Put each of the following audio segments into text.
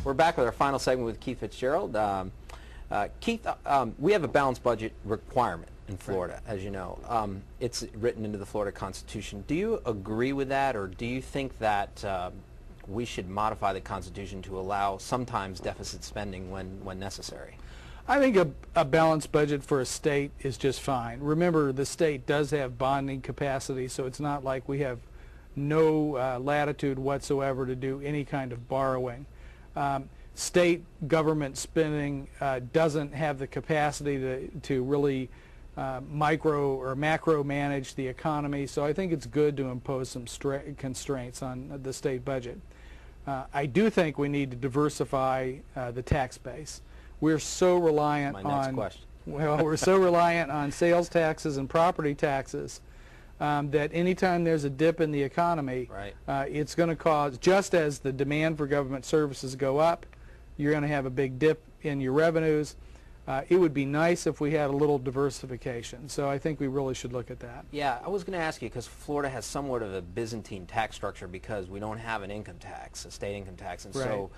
We're back with our final segment with Keith Fitzgerald. Keith, we have a balanced budget requirement in Florida, as you know. It's written into the Florida Constitution. Do you agree with that, or do you think that we should modify the Constitution to allow sometimes deficit spending when necessary? I think a balanced budget for a state is just fine. Remember, the state does have bonding capacity, so it's not like we have no latitude whatsoever to do any kind of borrowing. State government spending doesn't have the capacity to really micro or macro manage the economy, so I think it's good to impose some constraints on the state budget. I do think we need to diversify the tax base. We're so reliant we're so reliant on sales taxes and property taxes that anytime there's a dip in the economy, it's going to cause, just as the demand for government services go up, you're going to have a big dip in your revenues. It would be nice if we had a little diversification. So I think we really should look at that. Yeah, I was going to ask you, because Florida has somewhat of a Byzantine tax structure because we don't have an income tax, a state income tax, and so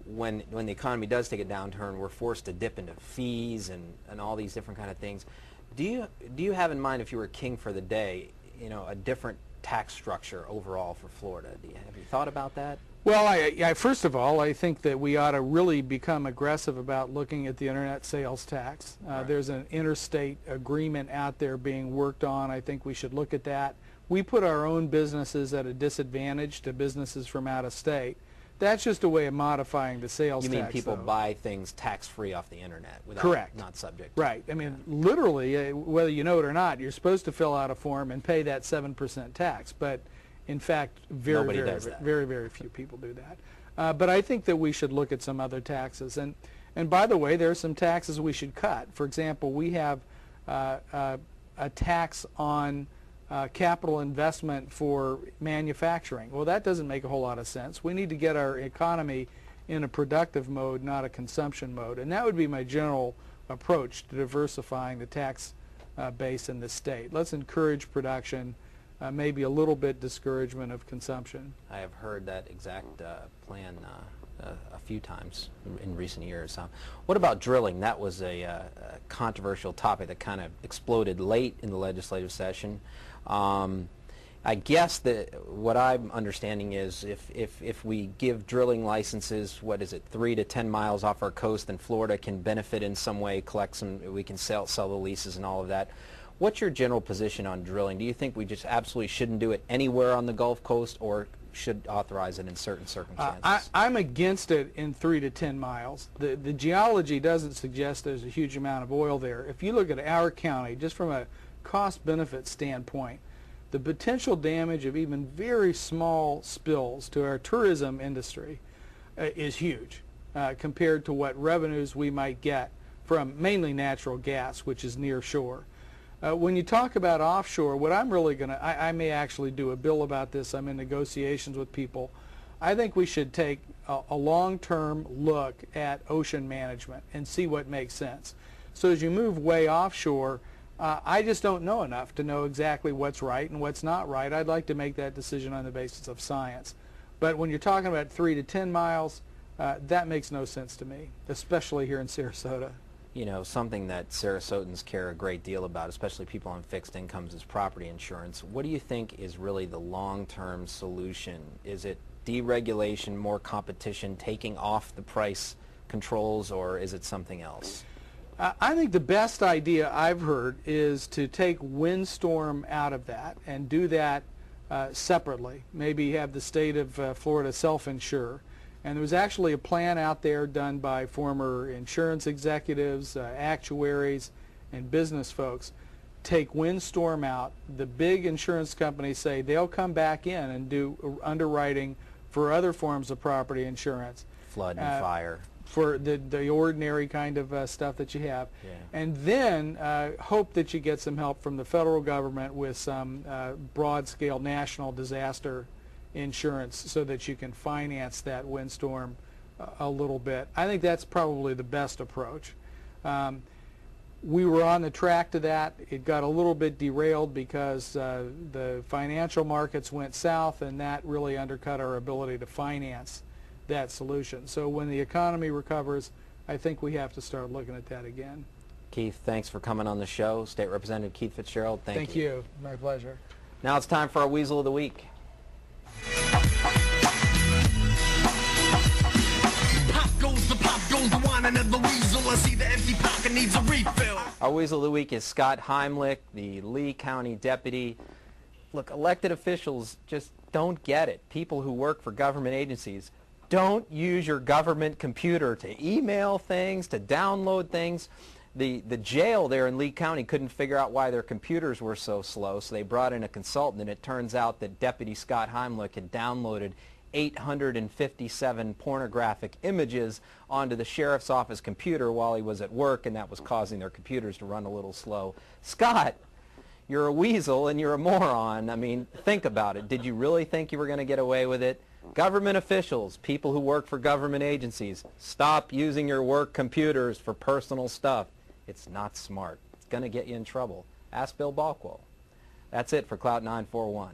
when the economy does take a downturn, we're forced to dip into fees and all these different kind of things. Do you have in mind, if you were king for the day, you know, a different tax structure overall for Florida? Have you thought about that? Well, first of all, I think that we ought to really become aggressive about looking at the internet sales tax. There's an interstate agreement out there being worked on. I think we should look at that. We put our own businesses at a disadvantage to businesses from out of state. That's just a way of modifying the sales tax. You mean people buy things tax-free off the internet without not subject to Right. I mean, literally, whether you know it or not, you're supposed to fill out a form and pay that 7% tax. But in fact, very few people do that. But I think that we should look at some other taxes. And by the way, there are some taxes we should cut. For example, we have a tax on capital investment for manufacturing. Well, that doesn't make a whole lot of sense. We need to get our economy in a productive mode, not a consumption mode. And that would be my general approach to diversifying the tax base in the state. Let's encourage production, maybe a little bit discouragement of consumption. I have heard that exact plan a few times in recent years. What about drilling? That was a controversial topic that kind of exploded late in the legislative session. I guess that what I'm understanding is if we give drilling licenses, what is it, 3 to 10 miles off our coast, then Florida can benefit in some way, collect some, we can sell the leases and all of that. What's your general position on drilling? Do you think we just absolutely shouldn't do it anywhere on the Gulf Coast, or should authorize it in certain circumstances? I'm against it in 3 to 10 miles. The geology doesn't suggest there's a huge amount of oil there. If you look at our county, just from a cost-benefit standpoint, the potential damage of even very small spills to our tourism industry is huge compared to what revenues we might get from mainly natural gas, which is near shore. When you talk about offshore, what I'm really going to, I may actually do a bill about this. I'm in negotiations with people. I think we should take a long-term look at ocean management and see what makes sense. So as you move way offshore, I just don't know enough to know exactly what's right and what's not right. I'd like to make that decision on the basis of science. But when you're talking about 3 to 10 miles, that makes no sense to me, especially here in Sarasota. You know, something that Sarasotans care a great deal about, especially people on fixed incomes, is property insurance. What do you think is really the long-term solution? Is it deregulation, more competition, taking off the price controls, or is it something else? I think the best idea I've heard is to take windstorm out of that and do that separately. Maybe have the state of Florida self-insure. And there was actually a plan out there done by former insurance executives, actuaries, and business folks. Take windstorm out. The big insurance companies say they'll come back in and do underwriting for other forms of property insurance. Flood and fire. For the ordinary kind of stuff that you have. Yeah. And then hope that you get some help from the federal government with some broad-scale national disaster insurance so that you can finance that windstorm a little bit. I think that's probably the best approach. we were on the track to that. It got a little bit derailed because the financial markets went south, and that really undercut our ability to finance that solution. So when the economy recovers, I think we have to start looking at that again. Keith, thanks for coming on the show. State Representative Keith Fitzgerald, thank you. Thank you. My pleasure. Now it's time for our Weasel of the Week. Pop goes the whining of the weasel. I see the empty pocket needs a refill. Our Weasel of the Week is Scott Heimlich, the Lee County deputy. Look, elected officials just don't get it. People who work for government agencies don't use your government computer to email things, to download things. The jail there in Lee County couldn't figure out why their computers were so slow, so they brought in a consultant, and it turns out that Deputy Scott Heimlich had downloaded 857 pornographic images onto the sheriff's office computer while he was at work, and that was causing their computers to run a little slow. Scott, you're a weasel and you're a moron. I mean, think about it. Did you really think you were going to get away with it? Government officials, people who work for government agencies, stop using your work computers for personal stuff. It's not smart. It's going to get you in trouble. Ask Bill Balkwell. That's it for Clout 941.